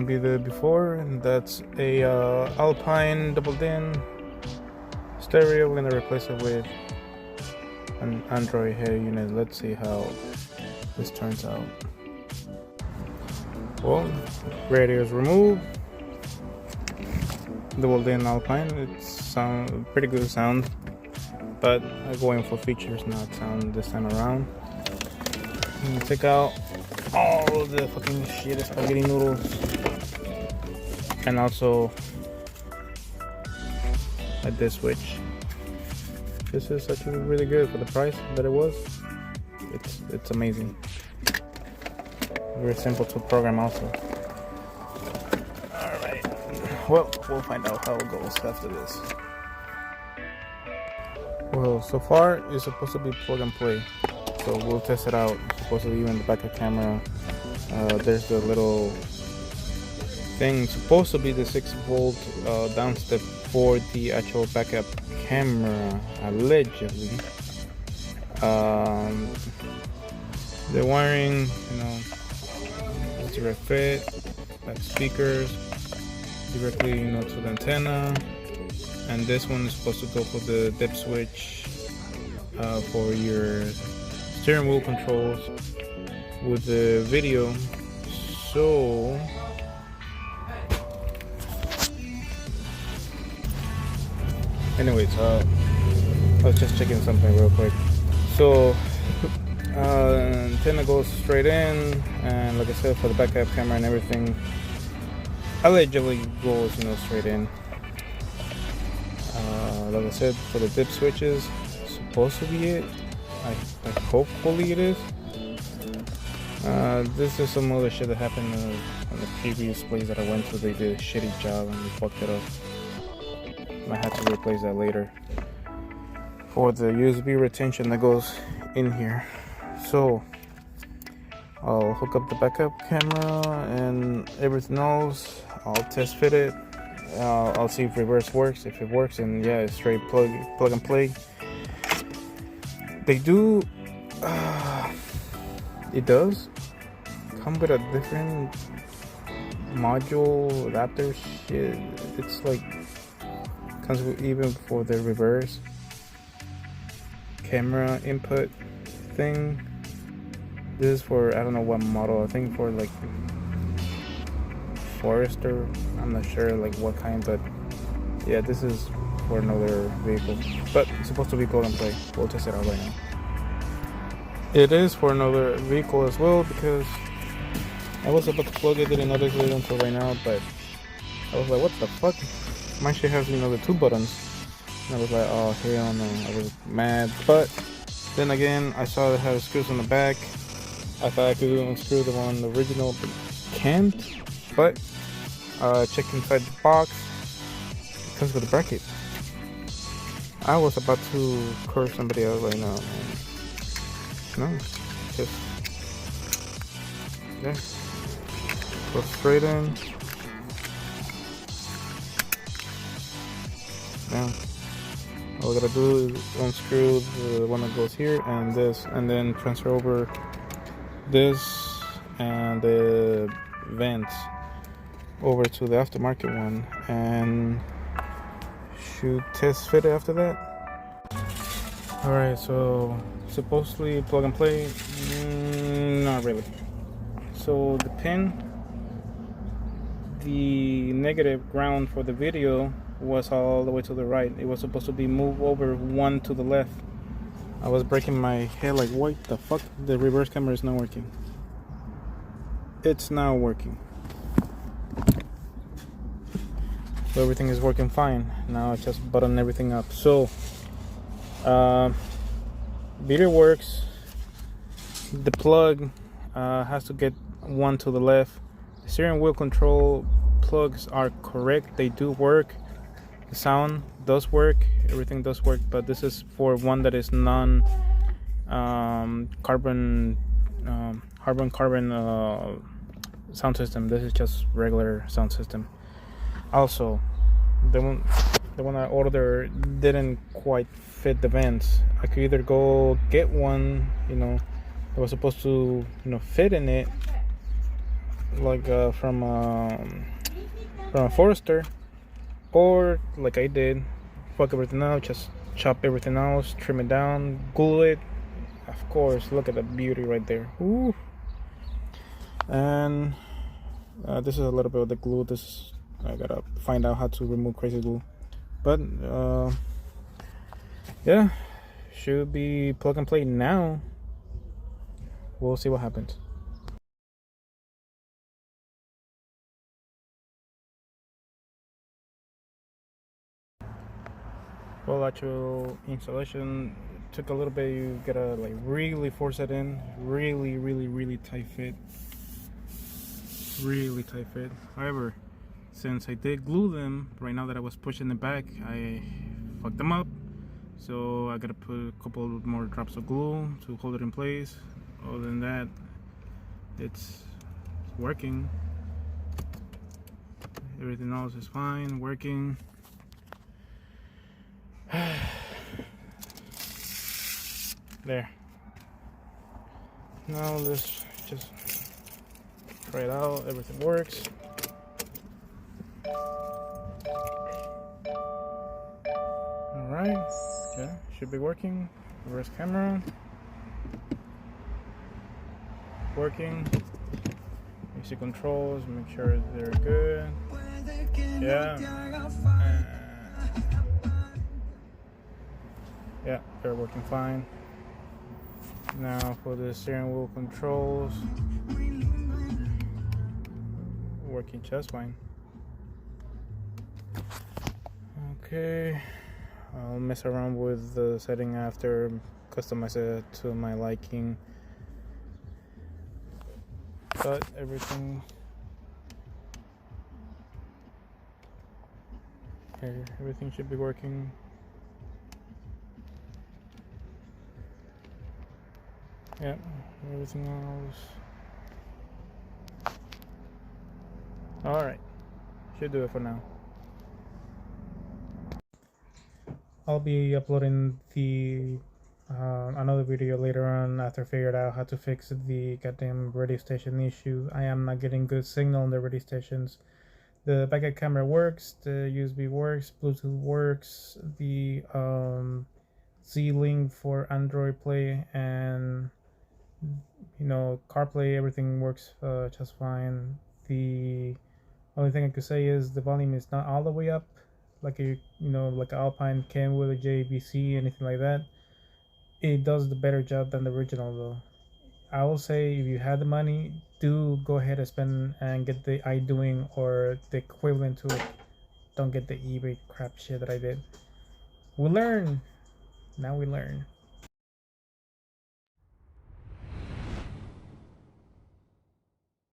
gonna be the before, and that's a Alpine double din stereo. We're gonna replace it with an Android head unit. Let's see how this turns out. Well, radio is removed. Double din Alpine. It's sound pretty good sound, but I'm going for features, not sound this time around. I'm gonna take out all of the fucking shit spaghetti noodles, and also at this switch. This is actually really good for the price that it was. It's amazing. Very simple to program also. Alright. Well, we'll find out how it goes after this. Well, so far it's supposed to be plug and play. So we'll test it out. Supposedly even the backup camera. There's the little thing, supposed to be the 6-volt downstep for the actual backup camera, allegedly. The wiring, is direct fit, like speakers directly, to the antenna, and this one is supposed to go for the dip switch for your steering wheel controls with the video. So anyways, I was just checking something real quick. So antenna goes straight in, and like I said, for the backup camera and everything, allegedly goes straight in. Like I said, for the dip switches, supposed to be it. I hopefully it is. This is some other shit that happened on the previous place that I went to. They did a shitty job and they fucked it up. I had to replace that later for the USB retention that goes in here. So I'll hook up the backup camera and everything else. I'll test fit it. I'll see if reverse works. If it works, and yeah, it's straight plug and play. They do. It does come with a different module adapter shit. It's like comes with even for the reverse camera input thing. This is for, I don't know what model. I think for like Forester. I'm not sure like what kind, but yeah, this is for another vehicle. But it's supposed to be plug and play. We'll test it out right now. It is for another vehicle as well, because I was about to plug it, didn't notice it until right now, but I was like, what the fuck? My shit has, the 2 buttons. And I was like, oh, hell no. I was mad. But then again, I saw it had screws on the back. I thought I could unscrew them on the original, but can't. But check inside the box. It comes with a bracket. I was about to curse somebody. I was like, no, man. No, just there. Go straight in. Now, all we gotta do is unscrew the one that goes here and this, and then transfer over this and the vents over to the aftermarket one, and shoot test fit after that. Alright, so supposedly plug and play, not really. So the pin, the negative ground for the video was all the way to the right. It was supposed to be moved over one to the left. I was breaking my head like, what the fuck? The reverse camera is not working. It's now working. So everything is working fine. Now I just button everything up. So video works. The plug has to get one to the left. The steering wheel control plugs are correct. They do work. The sound does work. Everything does work. But this is for one that is carbon sound system. This is just regular sound system. Also, the one I ordered didn't quite fit the vents. I could either go get one, that was supposed to, fit in it, like from a forester, or like I did, fuck everything out, just chop everything else, trim it down, glue it. Of course, look at the beauty right there. Ooh. And this is a little bit of the glue. I gotta find out how to remove crazy glue. But yeah, should be plug and play now. We'll see what happens. Well, actual installation took a little bit. You gotta like really force it in, really tight fit, really tight fit. However, since I did glue them, right now that I was pushing them back, I fucked them up. So I gotta put a couple more drops of glue to hold it in place. Other than that, it's working. Everything else is fine, working. There. Now let's just try it out. Everything works. Alright. Yeah, should be working. Reverse camera. Working. Basic controls, make sure they're good. Yeah. Yeah, they're working fine. Now for the steering wheel controls, working just fine. Okay, I'll mess around with the setting after, customize it to my liking. But everything should be working. Yeah, everything else. Alright, should do it for now. I'll be uploading the another video later on after I figured out how to fix the goddamn radio station issue. I am not getting good signal on the radio stations. The backup camera works, the USB works, Bluetooth works, the Z-Link for Android Play, and CarPlay, everything works just fine. The only thing I could say is the volume is not all the way up, like like Alpine came with a JVC, anything like that. It does the better job than the original though. I will say if you have the money, do go ahead and spend and get the iDoing or the equivalent to it. Don't get the eBay crap shit that I did. We learn. Now we learn.